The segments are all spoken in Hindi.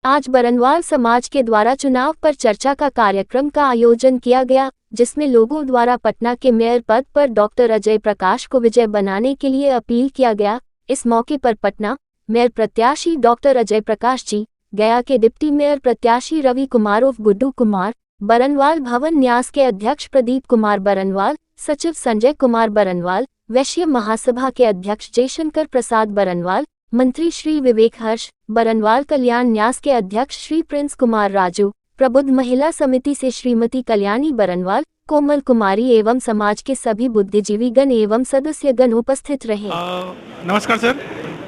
आज बरनवाल समाज के द्वारा चुनाव पर चर्चा का कार्यक्रम का आयोजन किया गया, जिसमें लोगों द्वारा पटना के मेयर पद पर डॉक्टर अजय प्रकाश को विजय बनाने के लिए अपील किया गया। इस मौके पर पटना मेयर प्रत्याशी डॉक्टर अजय प्रकाश जी, गया के डिप्टी मेयर प्रत्याशी रवि कुमार उर्फ गुड्डू कुमार, बरनवाल भवन न्यास के अध्यक्ष प्रदीप कुमार बरनवाल, सचिव संजय कुमार बरनवाल, वैश्य महासभा के अध्यक्ष जयशंकर प्रसाद बरनवाल, मंत्री श्री विवेक हर्ष, बरनवाल कल्याण न्यास के अध्यक्ष श्री प्रिंस कुमार राजू, प्रबुद्ध महिला समिति से श्रीमती कल्याणी बरनवाल, कोमल कुमारी एवं समाज के सभी बुद्धिजीवीगण एवं सदस्यगण उपस्थित रहे। नमस्कार सर।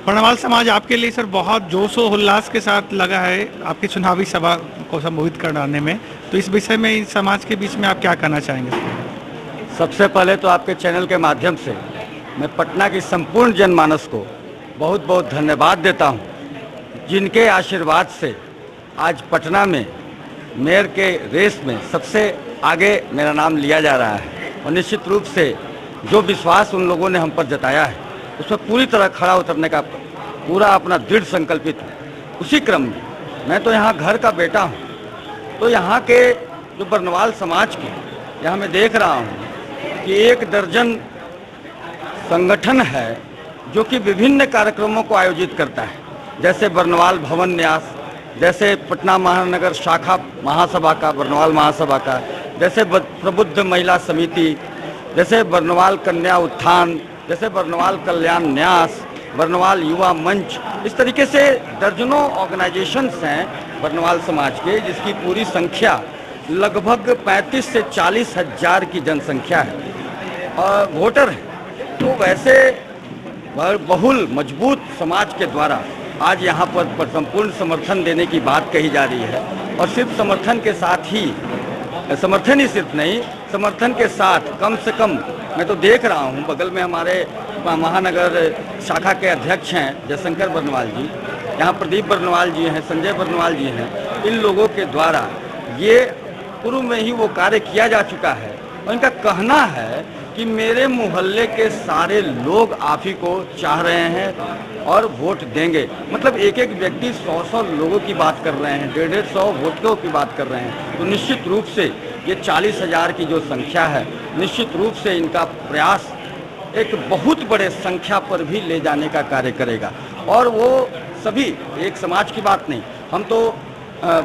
बरनवाल समाज आपके लिए सर बहुत जोश और उल्लास के साथ लगा है आपकी चुनावी सभा को संबोधित कराने में, तो इस विषय में इस समाज के बीच में आप क्या कहना चाहेंगे? सबसे पहले तो आपके चैनल के माध्यम से मैं पटना की संपूर्ण जनमानस को बहुत बहुत धन्यवाद देता हूं, जिनके आशीर्वाद से आज पटना में मेयर के रेस में सबसे आगे मेरा नाम लिया जा रहा है। और निश्चित रूप से जो विश्वास उन लोगों ने हम पर जताया है उसमें पूरी तरह खड़ा उतरने का पूरा अपना दृढ़ संकल्पित हूँ। उसी क्रम में मैं तो यहाँ घर का बेटा हूँ, तो यहाँ के जो बरनवाल समाज के यहाँ मैं देख रहा हूँ कि 1 दर्जन संगठन है जो कि विभिन्न कार्यक्रमों को आयोजित करता है, जैसे बरनवाल भवन न्यास, जैसे पटना महानगर शाखा महासभा का बरनवाल महासभा का, जैसे प्रबुद्ध महिला समिति, जैसे बरनवाल कन्या उत्थान, जैसे बरनवाल कल्याण न्यास, बरनवाल युवा मंच, इस तरीके से दर्जनों ऑर्गेनाइजेशंस हैं बरनवाल समाज के, जिसकी पूरी संख्या लगभग 35 से 40 हज़ार की जनसंख्या है और वोटर है। तो वैसे बहुल मजबूत समाज के द्वारा आज यहाँ पर संपूर्ण समर्थन देने की बात कही जा रही है। और सिर्फ समर्थन के साथ ही, समर्थन ही सिर्फ नहीं, समर्थन के साथ कम से कम मैं तो देख रहा हूँ बगल में हमारे महानगर शाखा के अध्यक्ष हैं जयशंकर बरनवाल जी, यहाँ प्रदीप बरनवाल जी हैं, संजय बरनवाल जी हैं। इन लोगों के द्वारा ये पूर्व में ही वो कार्य किया जा चुका है और इनका कहना है कि मेरे मोहल्ले के सारे लोग आप ही को चाह रहे हैं और वोट देंगे। मतलब एक एक व्यक्ति 100 लोगों की बात कर रहे हैं, 150 वोटरों की बात कर रहे हैं। तो निश्चित रूप से ये 40 हज़ार की जो संख्या है, निश्चित रूप से इनका प्रयास एक बहुत बड़े संख्या पर भी ले जाने का कार्य करेगा। और वो सभी एक समाज की बात नहीं, हम तो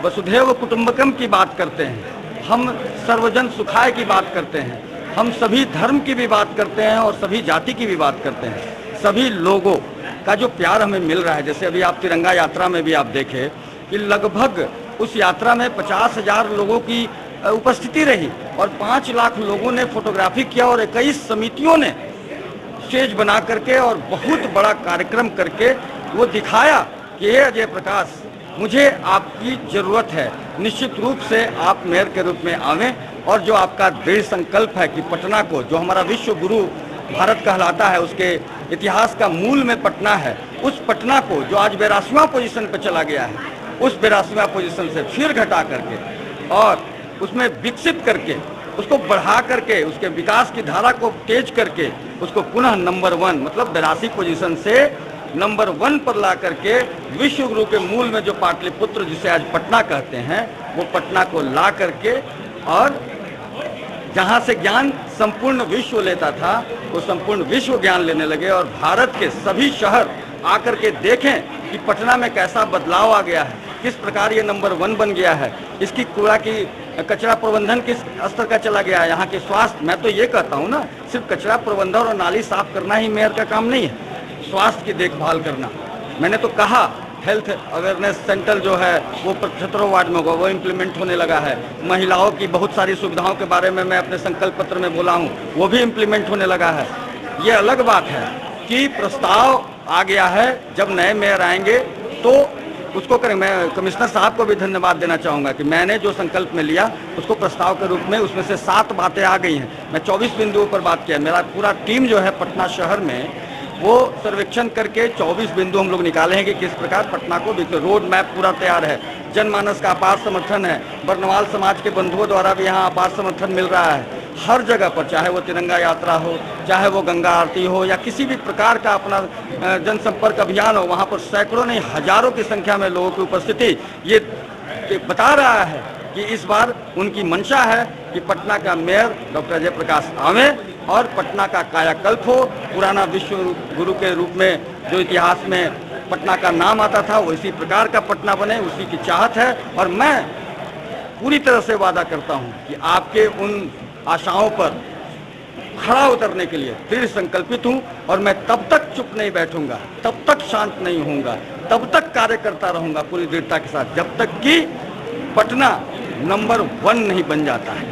वसुधैव कुटुंबकम की बात करते हैं, हम सर्वजन सुखाय की बात करते हैं, हम सभी धर्म की भी बात करते हैं और सभी जाति की भी बात करते हैं। सभी लोगों का जो प्यार हमें मिल रहा है, जैसे अभी आप तिरंगा यात्रा में भी आप देखें कि लगभग उस यात्रा में 50,000 लोगों की उपस्थिति रही और 5 लाख लोगों ने फोटोग्राफी किया और 21 समितियों ने स्टेज बना करके और बहुत बड़ा कार्यक्रम करके वो दिखाया कि हे अजय प्रकाश, मुझे आपकी ज़रूरत है। निश्चित रूप से आप मेयर के रूप में आवें और जो आपका दृढ़ संकल्प है कि पटना को, जो हमारा विश्व गुरु भारत कहलाता है, उसके इतिहास का मूल में पटना है, उस पटना को जो आज 82वां पोजीशन पर चला गया है, उस 82वां पोजीशन से फिर घटा करके और उसमें विकसित करके, उसको बढ़ा करके, उसके विकास की धारा को तेज करके उसको पुनः नंबर 1 मतलब 82 पोजीशन से नंबर 1 पर ला करके विश्व गुरु के मूल में जो पाटलिपुत्र जिसे आज पटना कहते हैं, वो पटना को ला करके और जहाँ से ज्ञान संपूर्ण विश्व लेता था वो संपूर्ण विश्व ज्ञान लेने लगे और भारत के सभी शहर आकर के देखें कि पटना में कैसा बदलाव आ गया है, किस प्रकार ये नंबर 1 बन गया है, इसकी कूड़ा की कचरा प्रबंधन किस स्तर का चला गया है, यहाँ के स्वास्थ्य। मैं तो ये कहता हूँ ना, सिर्फ कचरा प्रबंधन और नाली साफ करना ही मेयर का काम नहीं है, स्वास्थ्य की देखभाल करना। मैंने तो कहा हेल्थ अवेयरनेस सेंटर जो है वो 75 वार्ड में होगा, वो इम्प्लीमेंट होने लगा है। महिलाओं की बहुत सारी सुविधाओं के बारे में मैं अपने संकल्प पत्र में बोला हूँ, वो भी इम्प्लीमेंट होने लगा है। ये अलग बात है कि प्रस्ताव आ गया है, जब नए मेयर आएंगे तो उसको करेंगे। मैं कमिश्नर साहब को भी धन्यवाद देना चाहूँगा कि मैंने जो संकल्प में लिया उसको प्रस्ताव के रूप में, उसमें से 7 बातें आ गई हैं। मैं 24 बिंदुओं पर बात किया, मेरा पूरा टीम जो है पटना शहर में वो सर्वेक्षण करके 24 बिंदु हम लोग निकाले हैं कि किस प्रकार पटना को रोड मैप पूरा तैयार है। जनमानस का अपार समर्थन है, बरनवाल समाज के बंधुओं द्वारा भी यहाँ अपार समर्थन मिल रहा है। हर जगह पर, चाहे वो तिरंगा यात्रा हो, चाहे वो गंगा आरती हो, या किसी भी प्रकार का अपना जनसंपर्क अभियान हो, वहाँ पर सैकड़ों नहीं हजारों की संख्या में लोगों की उपस्थिति ये बता रहा है कि इस बार उनकी मंशा है कि पटना का मेयर डॉक्टर अजय प्रकाश आवे और पटना का कायाकल्प हो, पुराना विश्व गुरु के रूप में जो इतिहास में पटना का नाम आता था वो इसी प्रकार का पटना बने, उसी की चाहत है। और मैं पूरी तरह से वादा करता हूं कि आपके उन आशाओं पर खड़ा उतरने के लिए दृढ़ संकल्पित हूं, और मैं तब तक चुप नहीं बैठूंगा, तब तक शांत नहीं होऊंगा, तब तक कार्य करता रहूंगा पूरी दृढ़ता के साथ, जब तक कि पटना नंबर 1 नहीं बन जाता है।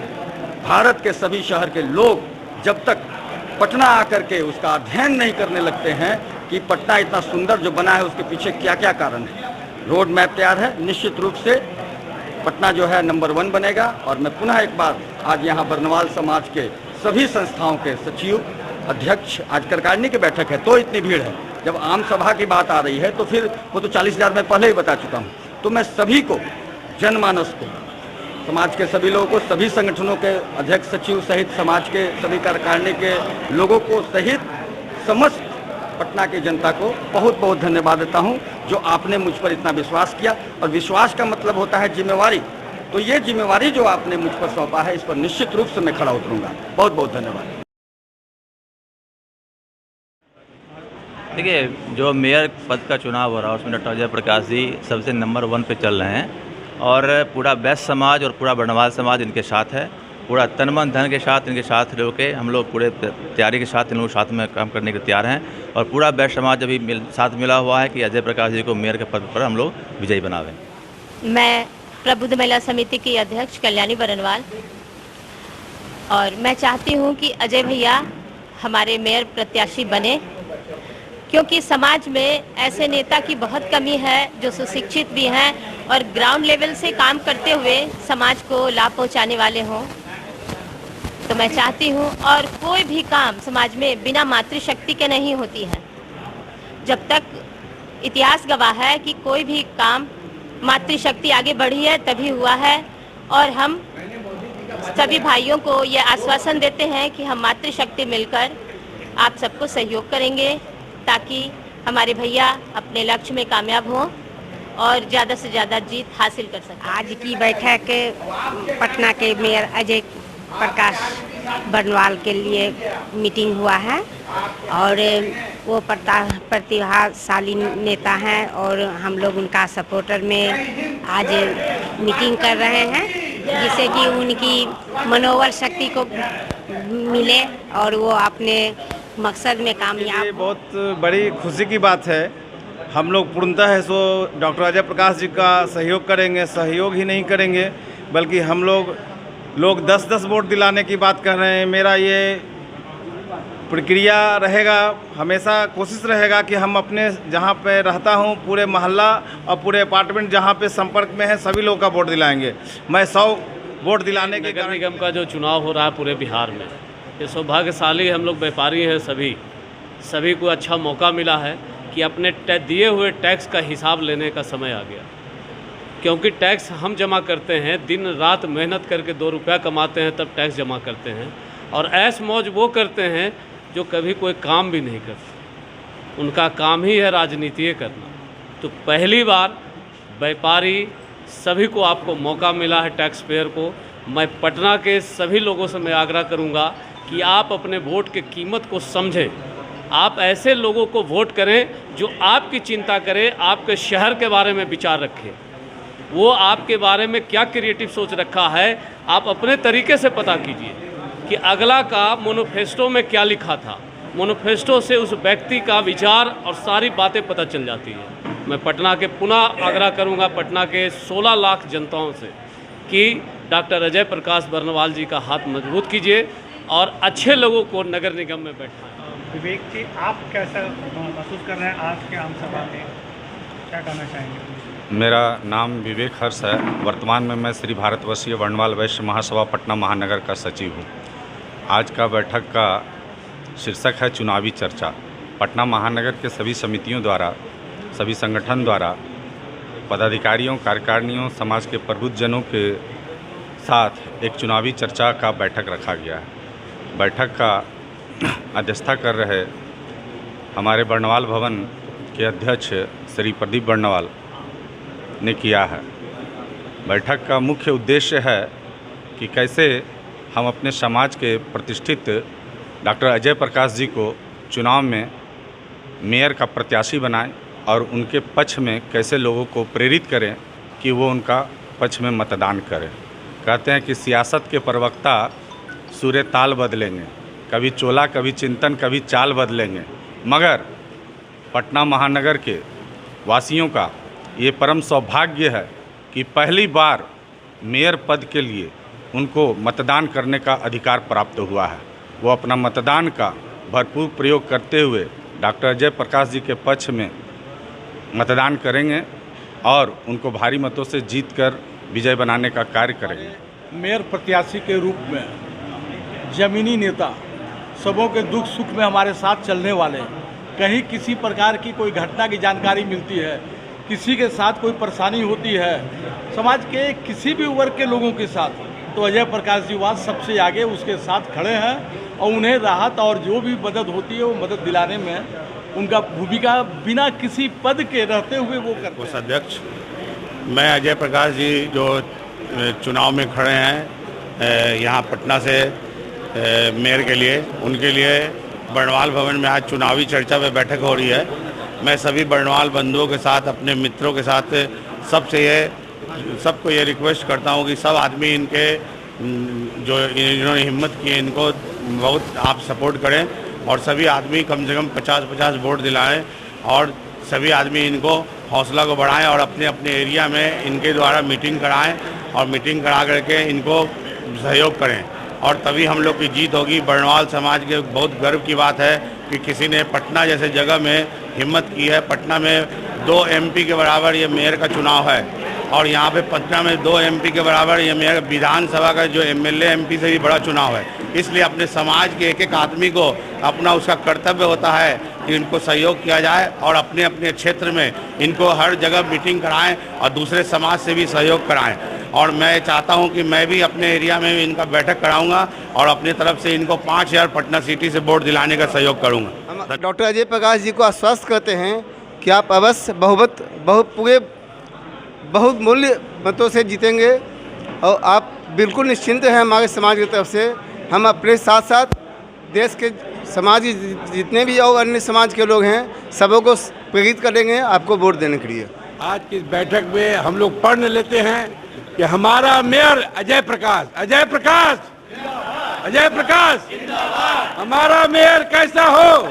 भारत के सभी शहर के लोग जब तक पटना आकर के उसका अध्ययन नहीं करने लगते हैं कि पटना इतना सुंदर जो बना है उसके पीछे क्या क्या कारण है। रोड मैप तैयार है, निश्चित रूप से पटना जो है नंबर 1 बनेगा। और मैं पुनः एक बार आज यहाँ बरनवाल समाज के सभी संस्थाओं के सचिव, अध्यक्ष, आज कार्यकारिणी की बैठक है तो इतनी भीड़ है, जब आम सभा की बात आ रही है तो फिर वो तो 40,000 मैं पहले ही बता चुका हूँ। तो मैं सभी को, जनमानस को, समाज के सभी लोगों को, सभी संगठनों के अध्यक्ष सचिव सहित समाज के सभी कार्यकारिणी के लोगों को सहित समस्त पटना की जनता को बहुत बहुत धन्यवाद देता हूं जो आपने मुझ पर इतना विश्वास किया। और विश्वास का मतलब होता है जिम्मेवारी, तो ये जिम्मेवारी जो आपने मुझ पर सौंपा है इस पर निश्चित रूप से मैं खड़ा उतरूंगा। बहुत बहुत धन्यवाद। देखिए, जो मेयर पद का चुनाव हो रहा है उसमें डॉक्टर अजय प्रकाश जी सबसे नंबर 1 पे चल रहे हैं, और पूरा बैस समाज और पूरा बरनवाल समाज इनके साथ है, पूरा तन मन धन के साथ इनके साथ रह के हम लोग पूरे तैयारी के साथ इन लोग साथ में काम करने के तैयार हैं। और पूरा बैस समाज अभी साथ मिला हुआ है कि अजय प्रकाश जी को मेयर के पद पर हम लोग विजयी बनावें। मैं प्रबुद्ध महिला समिति की अध्यक्ष कल्याणी बरनवाल, और मैं चाहती हूं कि अजय भैया हमारे मेयर प्रत्याशी बने, क्योंकि समाज में ऐसे नेता की बहुत कमी है जो सुशिक्षित भी हैं और ग्राउंड लेवल से काम करते हुए समाज को लाभ पहुंचाने वाले हों। तो मैं चाहती हूं, और कोई भी काम समाज में बिना मातृशक्ति के नहीं होती है। जब तक इतिहास गवाह है कि कोई भी काम मातृशक्ति आगे बढ़ी है तभी हुआ है, और हम सभी भाइयों को ये आश्वासन देते हैं कि हम मातृशक्ति मिलकर आप सबको सहयोग करेंगे ताकि हमारे भैया अपने लक्ष्य में कामयाब हों और ज़्यादा से ज़्यादा जीत हासिल कर सकें। आज की बैठक पटना के मेयर अजय प्रकाश बरनवाल के लिए मीटिंग हुआ है, और वो प्रतिभाशाली नेता हैं और हम लोग उनका सपोर्टर में आज मीटिंग कर रहे हैं, जिससे कि उनकी मनोबल शक्ति को मिले और वो अपने मकसद में कामयाब। ये बहुत बड़ी खुशी की बात है। हम लोग पूर्णतः है सो डॉक्टर अजय प्रकाश जी का सहयोग करेंगे, सहयोग ही नहीं करेंगे बल्कि हम लोग 10-10 वोट दिलाने की बात कर रहे हैं। मेरा ये प्रक्रिया रहेगा, हमेशा कोशिश रहेगा कि हम अपने जहाँ पे रहता हूँ पूरे मोहल्ला और पूरे अपार्टमेंट जहाँ पे संपर्क में है सभी लोगों का वोट दिलाएंगे। मैं 100 वोट दिलाने के नगर निगम का जो चुनाव हो रहा है पूरे बिहार में, ये सौभाग्यशाली हम लोग व्यापारी हैं, सभी को अच्छा मौका मिला है कि अपने दिए हुए टैक्स का हिसाब लेने का समय आ गया। क्योंकि टैक्स हम जमा करते हैं, दिन रात मेहनत करके 2 रुपया कमाते हैं तब टैक्स जमा करते हैं, और ऐश मौज वो करते हैं जो कभी कोई काम भी नहीं करते। उनका काम ही है राजनीति करना। तो पहली बार व्यापारी सभी को आपको मौका मिला है, टैक्स पेयर को। मैं पटना के सभी लोगों से मैं आग्रह करूंगा कि आप अपने वोट की कीमत को समझें। आप ऐसे लोगों को वोट करें जो आपकी चिंता करें, आपके शहर के बारे में विचार रखें। वो आपके बारे में क्या क्रिएटिव सोच रखा है आप अपने तरीके से पता कीजिए कि अगला का मैनिफेस्टो में क्या लिखा था। मैनिफेस्टो से उस व्यक्ति का विचार और सारी बातें पता चल जाती है। मैं पटना के पुनः आग्रह करूंगा, पटना के 16 लाख जनताओं से, कि डॉक्टर अजय प्रकाश बरनवाल जी का हाथ मजबूत कीजिए और अच्छे लोगों को नगर निगम में बैठाएं। विवेक जी, आप कैसा महसूस कर रहे हैं आज के आम सभा में, क्या कहना चाहेंगे? मेरा नाम विवेक हर्ष है। वर्तमान में मैं श्री भारतवर्षीय बरनवाल वैश्य महासभा पटना महानगर का सचिव हूँ। आज का बैठक का शीर्षक है चुनावी चर्चा। पटना महानगर के सभी समितियों द्वारा, सभी संगठन द्वारा पदाधिकारियों, कार्यकारिणियों, समाज के प्रबुद्धजनों के साथ एक चुनावी चर्चा का बैठक रखा गया है। बैठक का अध्यक्षता कर रहे हमारे बर्नवाल भवन के अध्यक्ष श्री प्रदीप बर्नवाल ने किया है। बैठक का मुख्य उद्देश्य है कि कैसे हम अपने समाज के प्रतिष्ठित डॉक्टर अजय प्रकाश जी को चुनाव में मेयर का प्रत्याशी बनाएं और उनके पक्ष में कैसे लोगों को प्रेरित करें कि वो उनका पक्ष में मतदान करें। कहते हैं कि सियासत के प्रवक्ता सूर्य ताल बदलेंगे, कभी चोला कभी चिंतन कभी चाल बदलेंगे, मगर पटना महानगर के वासियों का ये परम सौभाग्य है कि पहली बार मेयर पद के लिए उनको मतदान करने का अधिकार प्राप्त हुआ है। वो अपना मतदान का भरपूर प्रयोग करते हुए डॉक्टर अजय प्रकाश जी के पक्ष में मतदान करेंगे और उनको भारी मतों से जीतकर विजय बनाने का कार्य करेंगे। मेयर प्रत्याशी के रूप में जमीनी नेता, सबों के दुख सुख में हमारे साथ चलने वाले, कहीं किसी प्रकार की कोई घटना की जानकारी मिलती है, किसी के साथ कोई परेशानी होती है, समाज के किसी भी वर्ग के लोगों के साथ, तो अजय प्रकाश जी वहाँ सबसे आगे उसके साथ खड़े हैं और उन्हें राहत और जो भी मदद होती है वो मदद दिलाने में उनका भूमिका बिना किसी पद के रहते हुए वो करते हैं। अध्यक्ष, मैं अजय प्रकाश जी जो चुनाव में खड़े हैं यहाँ पटना से मेयर के लिए, उनके लिए बर्नवाल भवन में आज चुनावी चर्चा पे बैठक हो रही है। मैं सभी बर्नवाल बंधुओं के साथ, अपने मित्रों के साथ सबको ये रिक्वेस्ट करता हूँ कि सब आदमी इनके जो इन्होंने हिम्मत की है इनको बहुत आप सपोर्ट करें और सभी आदमी कम से कम 50-50 वोट दिलाएं और सभी आदमी इनको हौसला को बढ़ाएं और अपने अपने एरिया में इनके द्वारा मीटिंग कराएं और मीटिंग करा करके इनको सहयोग करें और तभी हम लोग की जीत होगी। बर्नवाल समाज के बहुत गर्व की बात है कि किसी ने पटना जैसे जगह में हिम्मत की है। पटना में 2 MP के बराबर ये मेयर का चुनाव है और यहाँ पे पटना में 2 MP के बराबर ये मेयर विधानसभा का जो MLA MP से भी बड़ा चुनाव है। इसलिए अपने समाज के एक एक आदमी को अपना उसका कर्तव्य होता है कि इनको सहयोग किया जाए और अपने अपने क्षेत्र में इनको हर जगह मीटिंग कराएं और दूसरे समाज से भी सहयोग कराएं। और मैं चाहता हूं कि मैं भी अपने एरिया में इनका बैठक कराऊंगा और अपनी तरफ से इनको 5000 पटना सिटी से वोट दिलाने का सहयोग करूँगा। डॉक्टर अजय प्रकाश जी को आश्वस्त करते हैं कि आप अवश्य बहुत मूल्य मतों से जीतेंगे और आप बिल्कुल निश्चिंत हैं हमारे समाज की तरफ से। हम अपने साथ साथ देश के समाज जितने भी और अन्य समाज के लोग हैं सबों को प्रेरित करेंगे आपको वोट देने के लिए। आज की बैठक में हम लोग पढ़ लेते हैं कि हमारा मेयर अजय प्रकाश, अजय प्रकाश, अजय प्रकाश, हमारा मेयर कैसा हो।